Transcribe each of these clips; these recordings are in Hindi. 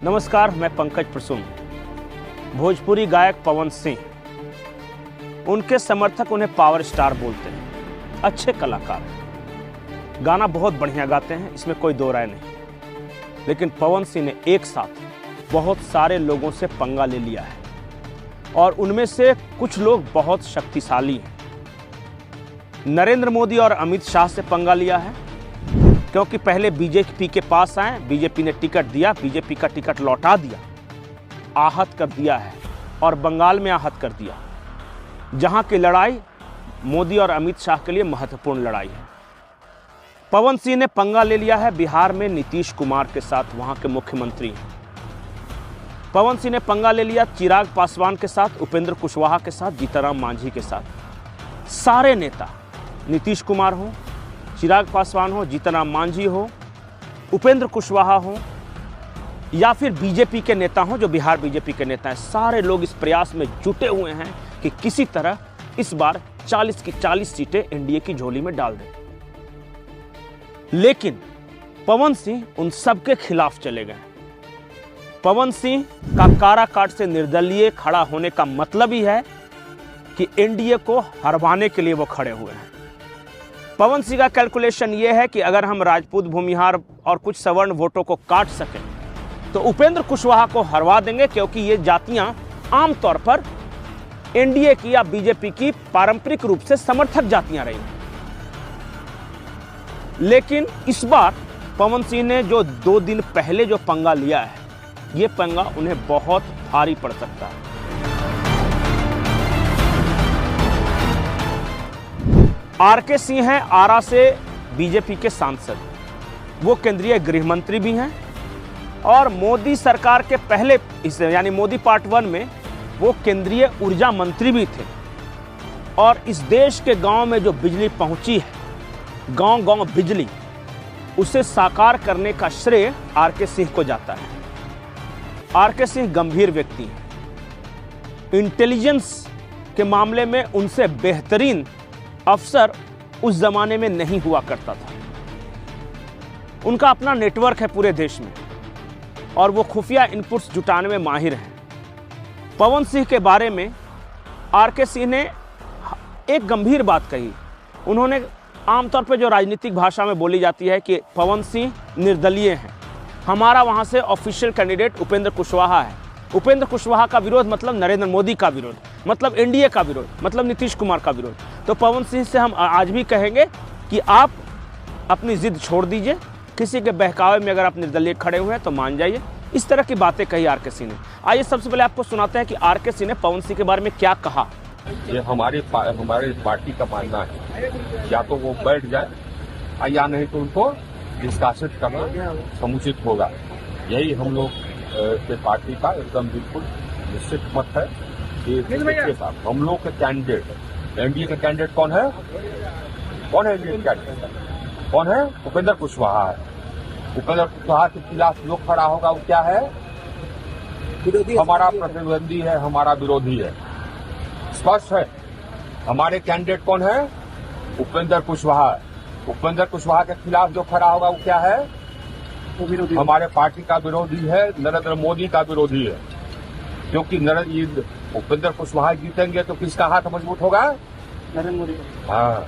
नमस्कार, मैं पंकज प्रसून। भोजपुरी गायक पवन सिंह, उनके समर्थक उन्हें पावर स्टार बोलते हैं। अच्छे कलाकार हैं, गाना बहुत बढ़िया गाते हैं, इसमें कोई दो राय नहीं। लेकिन पवन सिंह ने एक साथ बहुत सारे लोगों से पंगा ले लिया है और उनमें से कुछ लोग बहुत शक्तिशाली हैं। नरेंद्र मोदी और अमित शाह से पंगा लिया है क्योंकि पहले बीजेपी के पास आए, बीजेपी ने टिकट दिया, बीजेपी का टिकट लौटा दिया, आहत कर दिया है और बंगाल में आहत कर दिया, जहां की लड़ाई मोदी और अमित शाह के लिए महत्वपूर्ण लड़ाई है। पवन सिंह ने पंगा ले लिया है बिहार में नीतीश कुमार के साथ, वहां के मुख्यमंत्री हैं। पवन सिंह ने पंगा ले लिया चिराग पासवान के साथ, उपेंद्र कुशवाहा के साथ, जीतनराम मांझी के साथ। सारे नेता, नीतीश कुमार हो, चिराग पासवान हो, जीतनराम मांझी हो, उपेंद्र कुशवाहा हो या फिर बीजेपी के नेता हो जो बिहार बीजेपी के नेता हैं, सारे लोग इस प्रयास में जुटे हुए हैं कि किसी तरह इस बार 40 की 40 सीटें एनडीए की झोली में डाल दें। लेकिन पवन सिंह उन सब के खिलाफ चले गए। पवन सिंह का काराकाट से निर्दलीय खड़ा होने का मतलब ही है कि एनडीए को हरवाने के लिए वो खड़े हुए हैं। पवन सिंह का कैलकुलेशन ये है कि अगर हम राजपूत, भूमिहार और कुछ सवर्ण वोटों को काट सकें तो उपेंद्र कुशवाहा को हरवा देंगे, क्योंकि ये जातियां आमतौर पर एनडीए की या बीजेपी की पारंपरिक रूप से समर्थक जातियां रही। लेकिन इस बार पवन सिंह ने जो 2 दिन पहले जो पंगा लिया है, ये पंगा उन्हें बहुत भारी पड़ सकता है। आरके सिंह हैं आरा से बीजेपी के सांसद, वो केंद्रीय गृह मंत्री भी हैं और मोदी सरकार के पहले हिस्से यानी मोदी पार्ट 1 में वो केंद्रीय ऊर्जा मंत्री भी थे। और इस देश के गांव में जो बिजली पहुंची है, गांव गांव बिजली, उसे साकार करने का श्रेय आरके सिंह को जाता है। आरके सिंह गंभीर व्यक्ति हैं। इंटेलिजेंस के मामले में उनसे बेहतरीन अफसर उस जमाने में नहीं हुआ करता था। उनका अपना नेटवर्क है पूरे देश में और वो खुफिया इनपुट्स जुटाने में माहिर हैं। पवन सिंह के बारे में आरके सिंह ने एक गंभीर बात कही। उन्होंने आमतौर पर जो राजनीतिक भाषा में बोली जाती है कि पवन सिंह निर्दलीय हैं, हमारा वहाँ से ऑफिशियल कैंडिडेट उपेंद्र कुशवाहा है। उपेंद्र कुशवाहा का विरोध मतलब नरेंद्र मोदी का विरोध, मतलब एनडीए का विरोध, मतलब नीतीश कुमार का विरोध। तो पवन सिंह से हम आज भी कहेंगे कि आप अपनी जिद छोड़ दीजिए, किसी के बहकावे में अगर आप निर्दलीय खड़े हुए हैं तो मान जाइए। इस तरह की बातें कही आरके सिंह ने। आइए सबसे पहले आपको सुनाते हैं कि आरके सिंह ने पवन सिंह के बारे में क्या कहा। ये हमारे पार्टी का मानना है, या तो वो बैठ जाए या नहीं तो उनको डिस्कशन करना समुचित होगा। यही हम लोग के पार्टी का एकदम बिल्कुल निश्चित मत है कि हम लोग के कैंडिडेट, एनडीए का कैंडिडेट कौन है? कौन है एनडीए कैंडिडेट? कौन है? उपेंद्र कुशवाहा है। उपेंद्र कुशवाहा के खिलाफ जो खड़ा होगा वो क्या है? हमारा प्रतिद्वंदी है, हमारा विरोधी है। स्पष्ट है। हमारे कैंडिडेट कौन है? उपेंद्र कुशवाहा। उपेंद्र कुशवाहा के खिलाफ जो खड़ा होगा वो क्या है? हमारे पार्टी का विरोधी है, नरेंद्र मोदी का विरोधी है। क्योंकि उपेंद्र कुशवाहा जीतेंगे तो किसका हाथ मजबूत होगा? नरेंद्र मोदी। हाँ,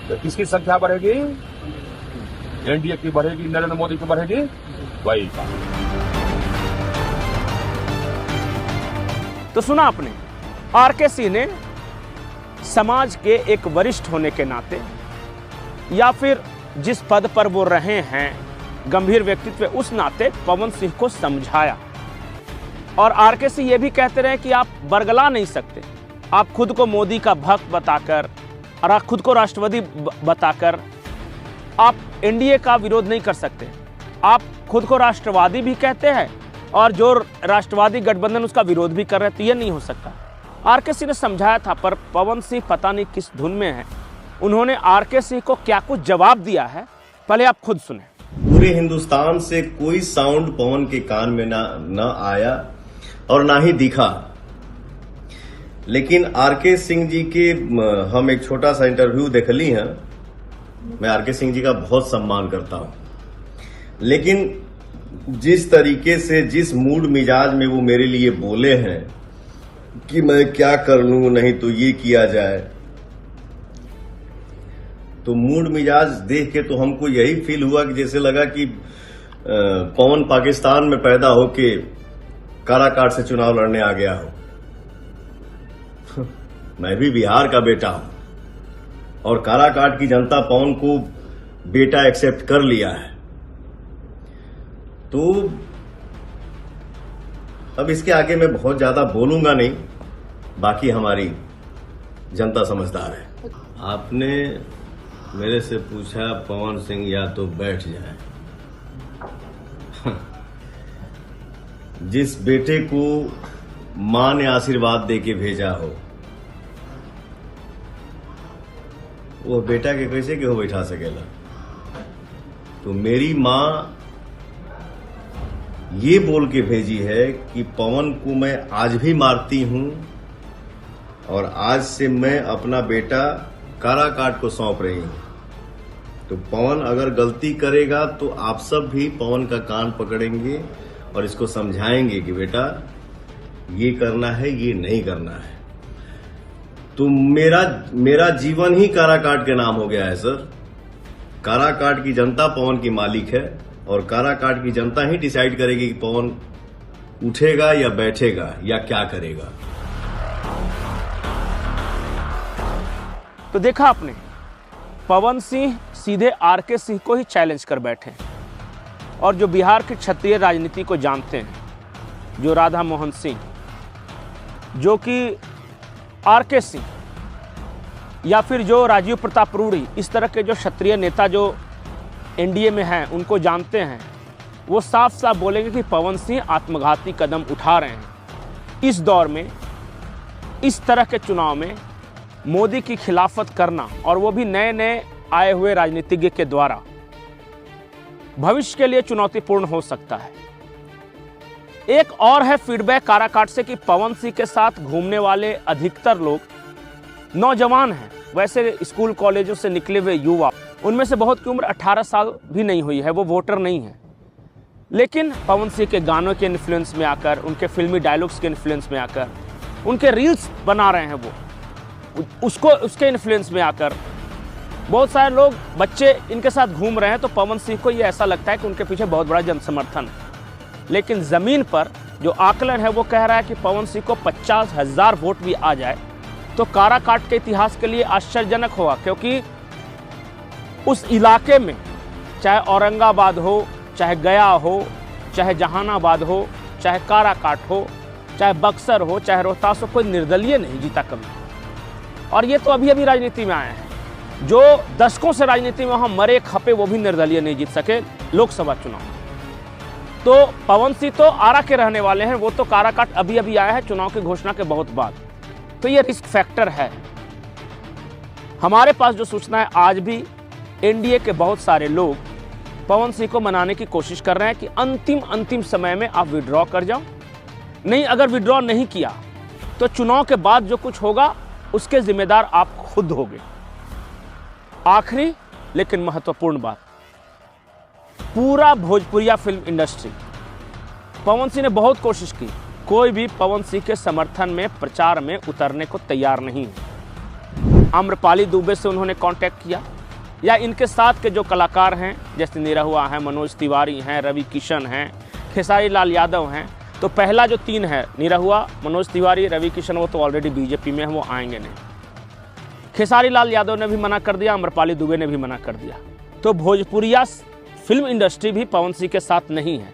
तो किसकी संख्या बढ़ेगी? एनडीए की बढ़ेगी, नरेंद्र मोदी की बढ़ेगी। वही तो सुना आपने, आरके सिंह ने समाज के एक वरिष्ठ होने के नाते या फिर जिस पद पर वो रहे हैं, गंभीर व्यक्तित्व, उस नाते पवन सिंह को समझाया। और आरके सिंह ये भी कहते रहे कि आप बरगला नहीं सकते, आप खुद को मोदी का भक्त बताकर और आप खुद को राष्ट्रवादी बताकर आप एनडीए का विरोध नहीं कर सकते। आप खुद को राष्ट्रवादी भी कहते हैं और जो राष्ट्रवादी गठबंधन उसका विरोध भी कर रहे थे, ये नहीं हो सकता। आरके सिंह ने समझाया था, पर पवन सिंह पता नहीं किस धुन में है। उन्होंने आरके सिंह को क्या कुछ जवाब दिया है, पहले आप खुद सुने। पूरे हिंदुस्तान से कोई साउंड पवन के कान में ना आया और ना ही दिखा। लेकिन आरके सिंह जी के हम एक छोटा सा इंटरव्यू देखली हैं। मैं आरके सिंह जी का बहुत सम्मान करता हूं, लेकिन जिस तरीके से, जिस मूड मिजाज में वो मेरे लिए बोले हैं कि मैं क्या कर लूं, नहीं तो ये किया जाए, तो मूड मिजाज देख के तो हमको यही फील हुआ कि जैसे लगा कि पवन पाकिस्तान में पैदा होके काराकाट से चुनाव लड़ने आ गया हो। मैं भी बिहार का बेटा हूं और काराकाट की जनता पवन को बेटा एक्सेप्ट कर लिया है। तो अब इसके आगे मैं बहुत ज्यादा बोलूंगा नहीं, बाकी हमारी जनता समझदार है। आपने मेरे से पूछा पवन सिंह या तो बैठ जाए। जिस बेटे को मां ने आशीर्वाद देके भेजा हो, वो बेटा के कैसे के हो बैठा सकेला। तो मेरी मां ये बोल के भेजी है कि पवन को मैं आज भी मारती हूं और आज से मैं अपना बेटा काराकाट को सौंप रही हूं। तो पवन अगर गलती करेगा तो आप सब भी पवन का कान पकड़ेंगे और इसको समझाएंगे कि बेटा ये करना है, ये नहीं करना है। तो मेरा जीवन ही काराकाट के नाम हो गया है सर। काराकाट की जनता पवन की मालिक है और काराकाट की जनता ही डिसाइड करेगी कि पवन उठेगा या बैठेगा या क्या करेगा। तो देखा आपने, पवन सिंह सीधे आरके सिंह को ही चैलेंज कर बैठे और जो बिहार की क्षत्रिय राजनीति को जानते हैं, जो राधा मोहन सिंह, जो कि आरके सिंह या फिर जो राजीव प्रताप रूढ़ी, इस तरह के जो क्षत्रिय नेता जो एनडीए में हैं उनको जानते हैं, वो साफ साफ बोलेंगे कि पवन सिंह आत्मघाती कदम उठा रहे हैं। इस दौर में, इस तरह के चुनाव में मोदी की खिलाफत करना, और वो भी नए नए आए हुए राजनीतिज्ञ के द्वारा, भविष्य के लिए चुनौतीपूर्ण हो सकता है। एक और है फीडबैक काराकाट से कि पवन सिंह के साथ घूमने वाले अधिकतर लोग नौजवान हैं। वैसे स्कूल कॉलेजों से निकले हुए युवा, उनमें से बहुत की उम्र 18 साल भी नहीं हुई है, वो वोटर नहीं है। लेकिन पवन सिंह के गानों के इन्फ्लुएंस में आकर, उनके फिल्मी डायलॉग्स के इन्फ्लुएंस में आकर, उनके रील्स बना रहे हैं वो, उसके इन्फ्लुएंस में आकर बहुत सारे लोग, बच्चे इनके साथ घूम रहे हैं। तो पवन सिंह को ये ऐसा लगता है कि उनके पीछे बहुत बड़ा जनसमर्थन है। लेकिन ज़मीन पर जो आकलन है वो कह रहा है कि पवन सिंह को 50,000 वोट भी आ जाए तो काराकाट के इतिहास के लिए आश्चर्यजनक होगा, क्योंकि उस इलाके में चाहे औरंगाबाद हो, चाहे गया हो, चाहे जहानाबाद हो, चाहे काराकाट हो, चाहे बक्सर हो, चाहे रोहतास हो, कोई निर्दलीय नहीं जीता कभी। और ये तो अभी अभी राजनीति में आए हैं। जो दशकों से राजनीति में वहाँ मरे खपे, वो भी निर्दलीय नहीं जीत सके लोकसभा चुनाव। तो पवन सिंह तो आरा के रहने वाले हैं, वो तो काराकाट अभी अभी आया है चुनाव की घोषणा के बहुत बाद। तो ये रिस्क फैक्टर है। हमारे पास जो सूचना है, आज भी एनडीए के बहुत सारे लोग पवन सिंह को मनाने की कोशिश कर रहे हैं कि अंतिम समय में आप विड्रॉ कर जाओ। नहीं, अगर विड्रॉ नहीं किया तो चुनाव के बाद जो कुछ होगा उसके जिम्मेदार आप खुद होगे। आखिरी लेकिन महत्वपूर्ण बात, पूरा भोजपुरिया फिल्म इंडस्ट्री, पवन सिंह ने बहुत कोशिश की, कोई भी पवन सिंह के समर्थन में प्रचार में उतरने को तैयार नहीं है। आम्रपाली दुबे से उन्होंने कांटेक्ट किया, या इनके साथ के जो कलाकार हैं जैसे निरहुआ हैं, मनोज तिवारी हैं, रवि किशन हैं, खेसारी लाल यादव हैं। तो पहला जो 3 है, निरहुआ, मनोज तिवारी, रवि किशन, वो तो ऑलरेडी बीजेपी में है, वो आएंगे नहीं। खेसारी लाल यादव ने भी मना कर दिया, आम्रपाली दुबे ने भी मना कर दिया। तो भोजपुरिया फिल्म इंडस्ट्री भी पवन सिंह के साथ नहीं है।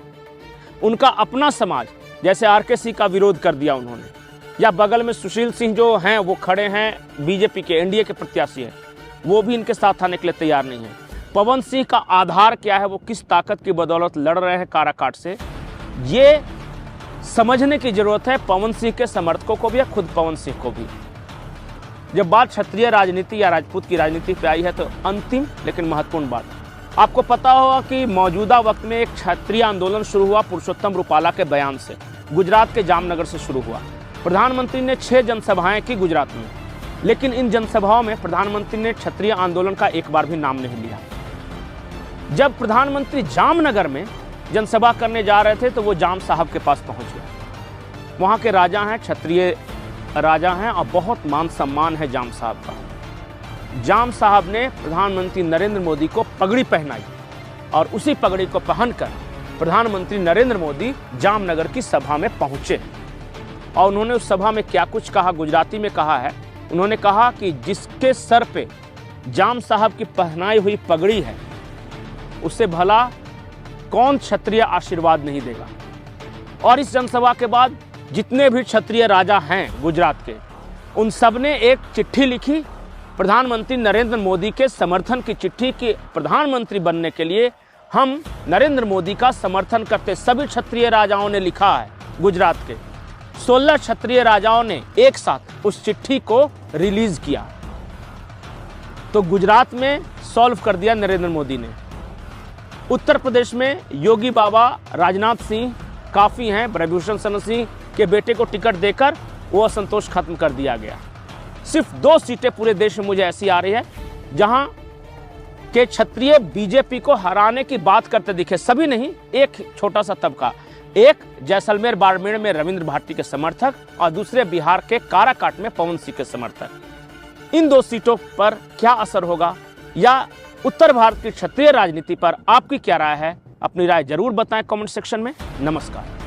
उनका अपना समाज, जैसे आरके सिंह का विरोध कर दिया उन्होंने, या बगल में सुशील सिंह जो हैं वो खड़े हैं बीजेपी के, एनडीए के प्रत्याशी हैं, वो भी इनके साथ आने के लिए तैयार नहीं है। पवन सिंह का आधार क्या है, वो किस ताकत की बदौलत लड़ रहे हैं काराकाट से, ये समझने की जरूरत है पवन सिंह के समर्थकों को भी, या खुद पवन सिंह को भी। जब बात क्षत्रिय राजनीति या राजपूत की राजनीति पे आई है तो अंतिम लेकिन महत्वपूर्ण बात, आपको पता होगा कि मौजूदा वक्त में एक क्षत्रिय आंदोलन शुरू हुआ पुरुषोत्तम रूपाला के बयान से। गुजरात के जामनगर से शुरू हुआ। प्रधानमंत्री ने 6 जनसभाएं की गुजरात में, लेकिन इन जनसभाओं में प्रधानमंत्री ने क्षत्रिय आंदोलन का एक बार भी नाम नहीं लिया। जब प्रधानमंत्री जामनगर में जनसभा करने जा रहे थे तो वो जाम साहब के पास पहुंच गए। वहाँ के राजा हैं, क्षत्रिय राजा हैं और बहुत मान सम्मान है जाम साहब का। जाम साहब ने प्रधानमंत्री नरेंद्र मोदी को पगड़ी पहनाई और उसी पगड़ी को पहनकर प्रधानमंत्री नरेंद्र मोदी जामनगर की सभा में पहुंचे और उन्होंने उस सभा में क्या कुछ कहा, गुजराती में कहा है। उन्होंने कहा कि जिसके सर पे जाम साहब की पहनाई हुई पगड़ी है उससे भला कौन क्षत्रिय आशीर्वाद नहीं देगा। और इस जनसभा के बाद जितने भी क्षत्रिय राजा हैं गुजरात के, उन सब ने एक चिट्ठी लिखी प्रधानमंत्री नरेंद्र मोदी के समर्थन की चिट्ठी कि प्रधानमंत्री बनने के लिए हम नरेंद्र मोदी का समर्थन करते। सभी क्षत्रिय राजाओं ने लिखा है। गुजरात के 16 क्षत्रिय राजाओं ने एक साथ उस चिट्ठी को रिलीज किया। तो गुजरात में सॉल्व कर दिया नरेंद्र मोदी ने। उत्तर प्रदेश में योगी बाबा राजनाथ सिंह काफ़ी हैं, ब्रजभूषण शरण सिंह के बेटे को टिकट देकर वो असंतोष खत्म कर दिया गया। सिर्फ 2 सीटें पूरे देश में मुझे ऐसी आ रही है जहां के क्षत्रिय बीजेपी को हराने की बात करते दिखे। सभी नहीं, एक छोटा सा तबका, एक जैसलमेर बाड़मेर में रविंद्र भाटी के समर्थक और दूसरे बिहार के काराकाट में पवन सिंह के समर्थक। इन 2 सीटों पर क्या असर होगा या उत्तर भारत की क्षत्रिय राजनीति पर आपकी क्या राय है? अपनी राय जरूर बताएं कमेंट सेक्शन में। नमस्कार।